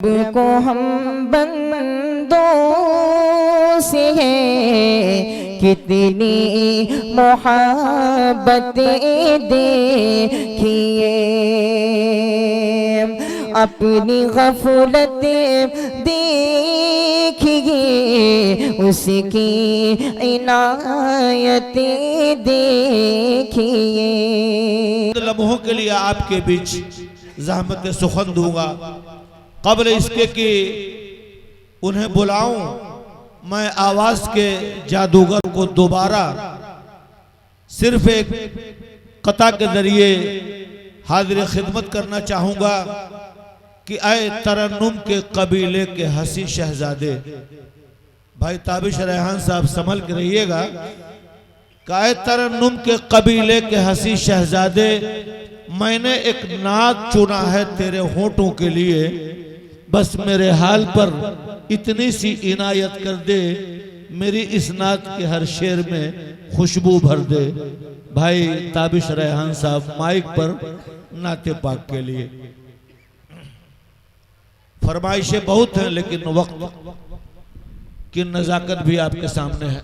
को हम बंदों से है कितनी मोहब्बतें देखिए, अपनी गफलत देखिए, उसकी इनायतें देखिए। लम्हों के लिए आपके बीच ज़हमत सुखन दूंगा, क़ब्ल इसके कि उन्हें बुलाऊं, मैं आवाज़ के जादूगर को दोबारा सिर्फ एक कता के ज़रिए हाज़िर खिदमत करना चाहूँगा कि आए तरन्नुम के कबीले के हसी शहजादे। भाई ताबिश रेहान साहब संभल के रहिएगा। आए तरन्नुम के कबीले के हसी शहजादे, मैंने एक नाच चुना है तेरे होठों के लिए, बस मेरे हाल पर इतनी सी इनायत कर दे, मेरी इस नात के हर शेर में खुशबू भर दे। भाई ताबिश रेहान साहब माइक पर नाते पाक के लिए। फरमाइशें बहुत हैं लेकिन वक्त की नजाकत भी आपके सामने है।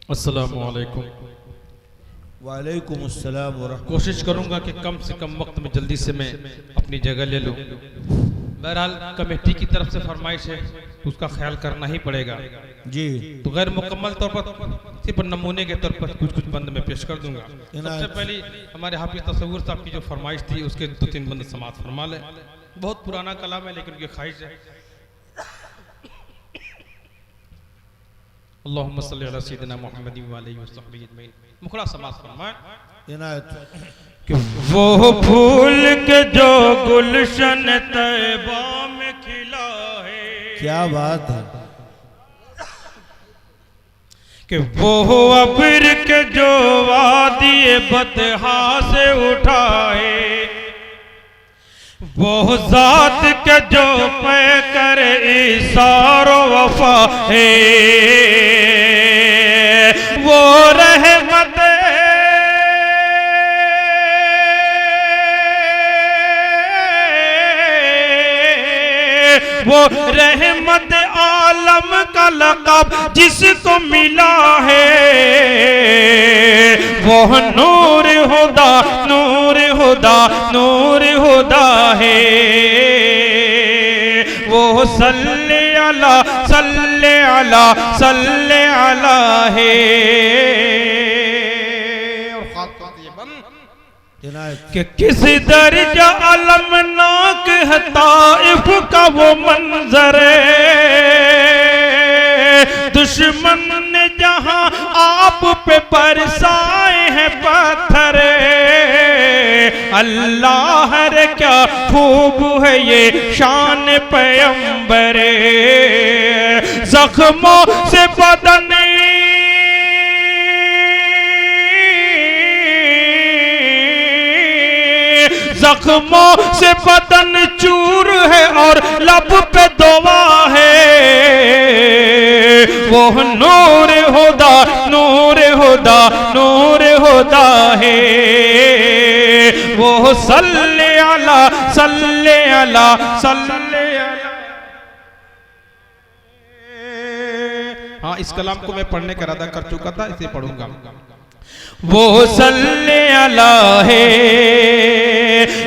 अस्सलामुअलैकुम। वालेकुम अस्सलाम व रहमतुल्लाह। कोशिश करूंगा कि कम से कम वक्त में जल्दी से मैं अपनी जगह ले लूं। बहरहाल कमेटी की तरफ से फरमाइश है तो उसका ख्याल करना ही पड़ेगा जी। तो गैर मुकम्मल तौर पर सिर्फ नमूने के तौर पर कुछ बंद में पेश कर दूंगा। सबसे पहले हमारे हाफिज तसव्वुर साहब की जो फरमाइश थी उसके 2-3 बंद समाअत फरमा लें। बहुत पुराना कलाम है लेकिन उनकी ख्वाहिश है। अल्लाहुम्मा सल्ली अला सय्यिदिना मुहम्मदिन व आलिहि व सहबिहि अजमईन। मुखड़ा समाअत फरमाएं। कि वो फूल के जो गुलशन तैबा में खिला है, क्या बात है, कि वो अब्र के जो वादी बतहा से उठाए, वो जात के जो पे कर इशारो वफा है, वो रहमत वो रहमत आलम का लक़ब जिसको मिला है, वो नूर हुदा नूर हुदा नूर हुदा है, वो सल्ले अला सल्ले अला सल्ले अला है। कि किस दर्जा अलमनाक है ताइफ का वो मंजर, दुश्मन ने जहां आप पे बरसाए हैं पत्थर, अल्लाह रे क्या खूब है ये शान पैगंबर, जख्मों से बदन जख्मों से बदन चूर है और लब पे दुआ है, वो नूर हुदा नूर हुदा नूर हुदा है, वो सल्ले अला सल्ले अला सल्ले अला। हाँ, इस कलाम को मैं पढ़ने का इरादा कर चुका था, इसे पढ़ूंगा। वो सल्ले अला है,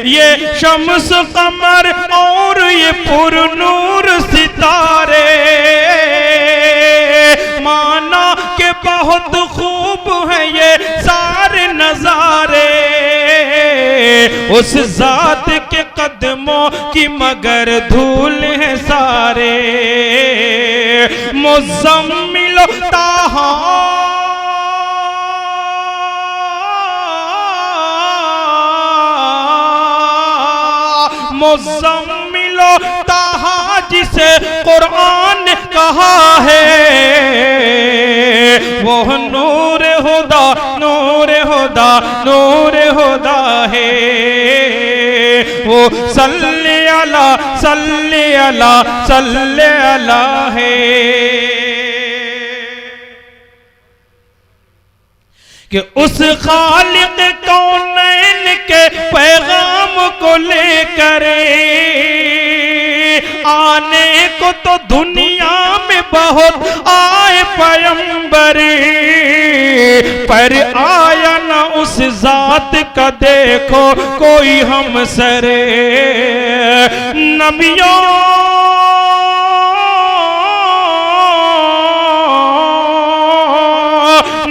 ये शम्स कमर और ये पुरनूर सितारे, माना के बहुत खूब है ये सारे नजारे, उस जात के कदमों की मगर धूल है सारे, मुज़म्मिल ताहा मुज़म्मिलो ताहा जिसे कुरान कहा है, वो नूर हुदा नूर हुदा नूर हुदा है, वो सल्ले अला सल्ले अला सल्ले अला है। कि उस खालिक कौनैन के पैगाम को लेकर आने को तो दुनिया में बहुत आए पैगंबर, पर आया न उस जात का देखो कोई हमसर।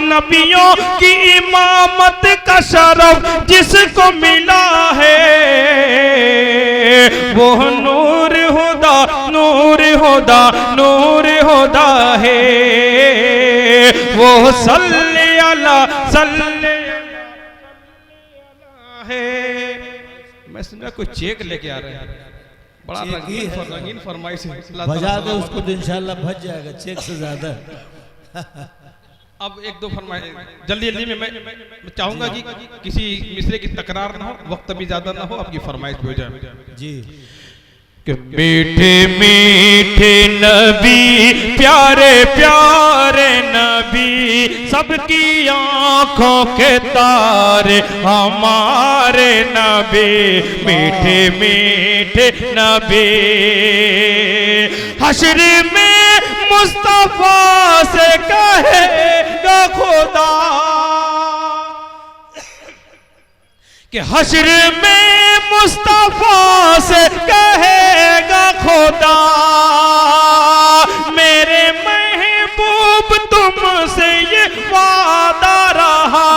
नबियों की इमामत का शरफ जिसको मिला है, वो नूर हुदा नूर हुदा नूर हुदा है। वो सल्ले अला सल्ले है। मैं सुना कोई चेक लेके आ रहे हैं, बड़ा रंगीन फरमाइश है। बजा दे उसको तो इंशाल्लाह बच जाएगा चेक से ज्यादा। अब एक दो फरमाइश जल्दी जल्दी में मैं चाहूंगा कि किसी मिसरे की तकरार ना हो, वक्त भी ज्यादा ना हो, आपकी फरमाइश भी हो जाए जी। कि मीठे मीठे नबी प्यारे प्यारे नबी सबकी आंखों के तारे हमारे नबी, मीठे मीठे नबी। हश्र में मुस्तफा से कहेगा खुदा कि हश्र में मुस्तफा से कहेगा खुदा, मेरे महबूब तुमसे ये वादा रहा,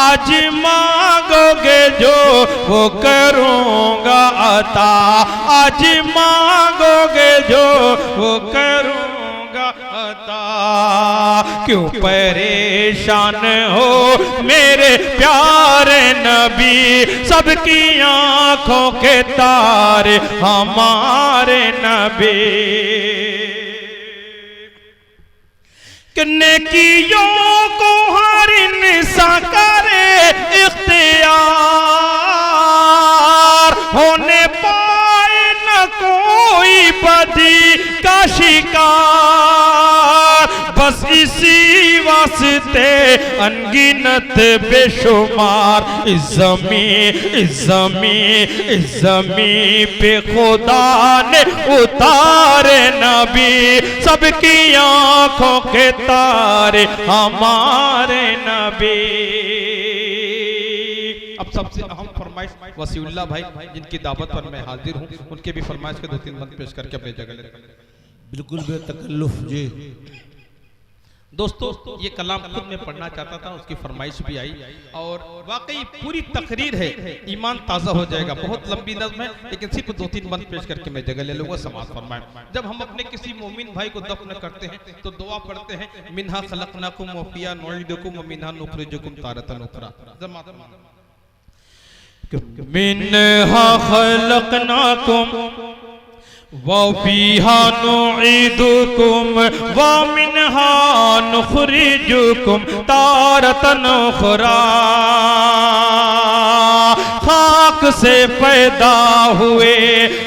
आज मांगोगे जो वो करूंगा अता, आज मांगोगे जो वो करूंगा अता। क्यों परेशान हो मेरे प्यारे नबी, सबकी आंखों के तारे हमारे नबी। कि नेकियों को हर इंसान करे इख्तियार, होने पाए न कोई बदी का शिकार, बस इसी वास्ते अनगिनत बेशुमार इस ज़मीं पे खुदा ने उतारे नबी, सबकी आंखों के तारे हमारे नबी। अब सबसे अहम फरमाइश वसीउल्लाह भाई जिनकी दावत पर मैं हाजिर हूँ, उनके भी फरमाइश के 2-3 बंद पेश करके अपनी जगह लेते हैं। बिल्कुल बेतकल्लुफ जी। दोस्तों ये कलाम खुद मैं पढ़ना चाहता था, उसकी फरमाइश भी आई और वाकई पूरी तकरीर है, ईमान ताज़ा हो जाएगा। बहुत लंबी नज़्म है लेकिन सिर्फ 2-3 बंद पेश करके मैं जगह ले लूँगा। समाज फरमाएं। जब हम अपने किसी मोमिन भाई को दफन करते हैं तो दुआ पढ़ते हैं, मिन्हा खलक़नाकुम व फ़ीहा नुईदुकुम व मिन्हा नुख़रिजुकुम तारतन उख़रा। मिन्हा खलक़नाकुम व फ़ीहा नुईदुकुम व मिन्हा नुख़रिजुकुम तारतन उख़रा। खाक से पैदा हुए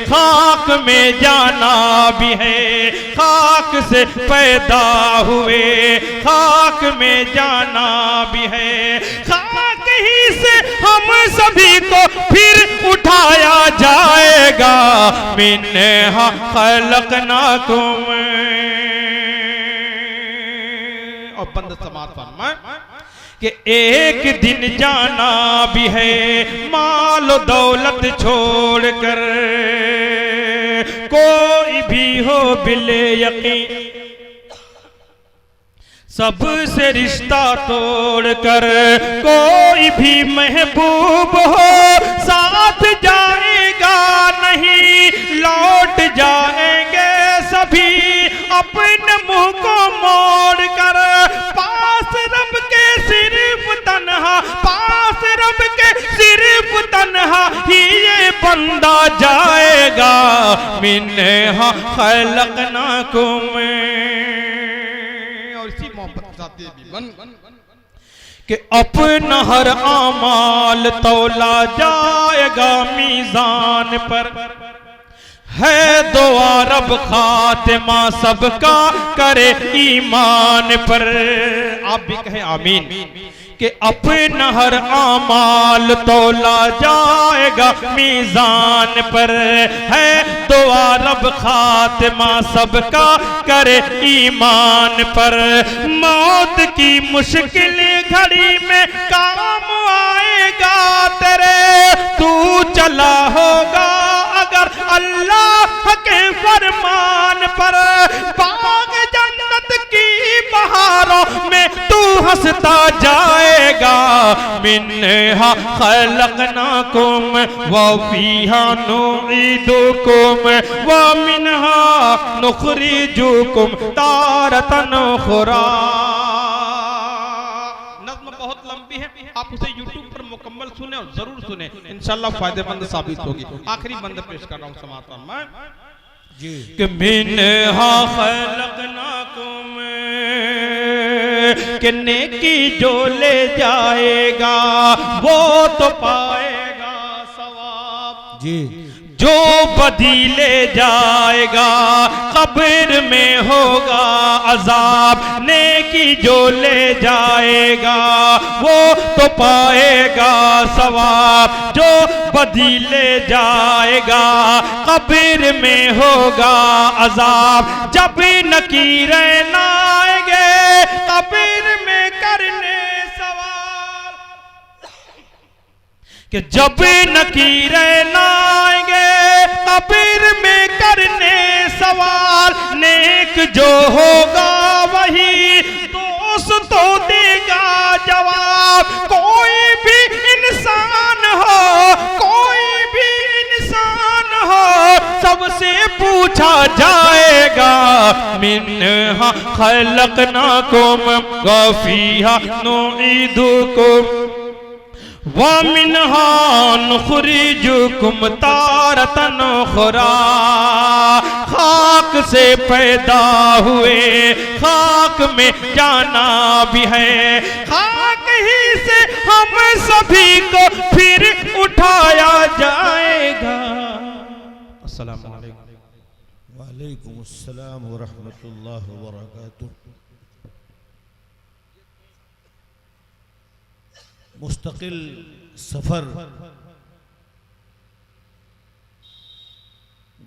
खाक में जाना भी है, खाक से पैदा हुए खाक में जाना भी है, खाक ही से हम सभी को फिर उठाया जाएगा। मिन्हा खलक़नाकुम। और बंद समात फरमा कि एक दिन जाना भी है माल दौलत छोड़कर, कोई भी हो बिले यकीन सबसे रिश्ता तोड़कर, कोई भी महबूब हो साथ जाएगा नहीं, लौट जाएंगे सभी अपने मुंह को मोड़ कर। पास रब के सिर्फ तन्हा, पास रब के सिर्फ तन्हा ही ये बंदा जाएगा। मिन्हा खलक़नाकुम। और इसी मोहब्बत के साथ ये भी बन कि अपना हर आमाल तौला जाएगा मीज़ान पर, है दुआ रब खातिमा सबका करे ईमान पर। आप भी कहें आमीन। कि अपना हर आमाल तोला जाएगा मीजान पर, है दुआ रब खातिमा सबका करे ईमान पर। मौत की मुश्किल घड़ी में काम आएगा तेरे, तू चला होगा अगर अल्लाह के फरमान पर। बाग जन्नत की बहारों में तू हंसता जाएगा। मिन्हा खलकनाकुम व फीहा नुईदुकुम व मिन्हा नुखरिजुकुम तारतन उखरा। नज़्म बहुत लंबी है, आप उसे YouTube पर मुकम्मल सुने और जरूर सुने, इंशाल्लाह फायदेमंद साबित होगी। आखिरी बंद पेश कर रहा हूँ समाता मैं जी। कि मिन्हा खलकनाकुम कि नेकी जो ले जाएगा वो तो पाएगा सवाब जी। जो बदी ले जाएगा कब्र में होगा अजाब। नेकी जो ले जाएगा वो तो पाएगा सवाब। जो बदी ले जाएगा कब्र में होगा अजाब। जब नकीरें ना आएंगे कब्र में करने सवाल, कि जब नकीरें ना आएंगे कब्र में करने सवाल। नेक जो होगा वही दोस्तों देगा जवाब। कोई भी इंसान हो, कोई भी इंसान हो, सबसे पूछा जाएगा। मिन्हा खलकनाकुम व फीहा नुईदुकुम व मिन्हा नुखरिजुकुम तारतन उखरा। खाक से पैदा हुए खाक में जाना भी है, खाक ही से हम सभी को फिर उठाया जाएगा। अस्सलाम वालेकुम। वालेकुम अस्सलाम व रहमतुल्लाहि व बरकातुहू। मुस्तकिल सफर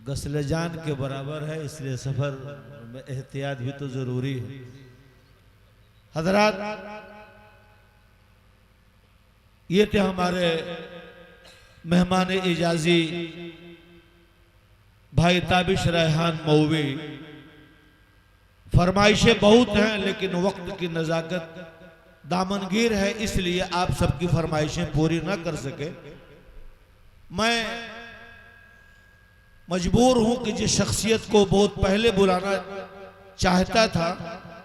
गस्ल जान के बराबर है, इसलिए सफर में एहतियात भी तो जरूरी है। हजरात, ये थे हमारे मेहमान इजाजी भाई ताबिश रेहान मौवी। फरमाइशें बहुत हैं लेकिन वक्त की नज़ाकत दामनगीर है, इसलिए आप सबकी फरमाइशें पूरी ना कर सके। मैं मजबूर हूं कि जिस शख्सियत को बहुत पहले बुलाना चाहता था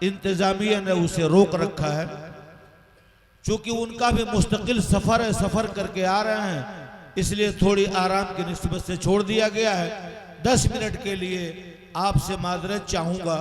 इंतजामिया ने उसे रोक रखा है, चूंकि उनका भी मुस्तकिल सफर है, सफर करके आ रहे हैं, इसलिए थोड़ी आराम की निस्बत से छोड़ दिया गया है। 10 मिनट के लिए आपसे माजरत चाहूंगा।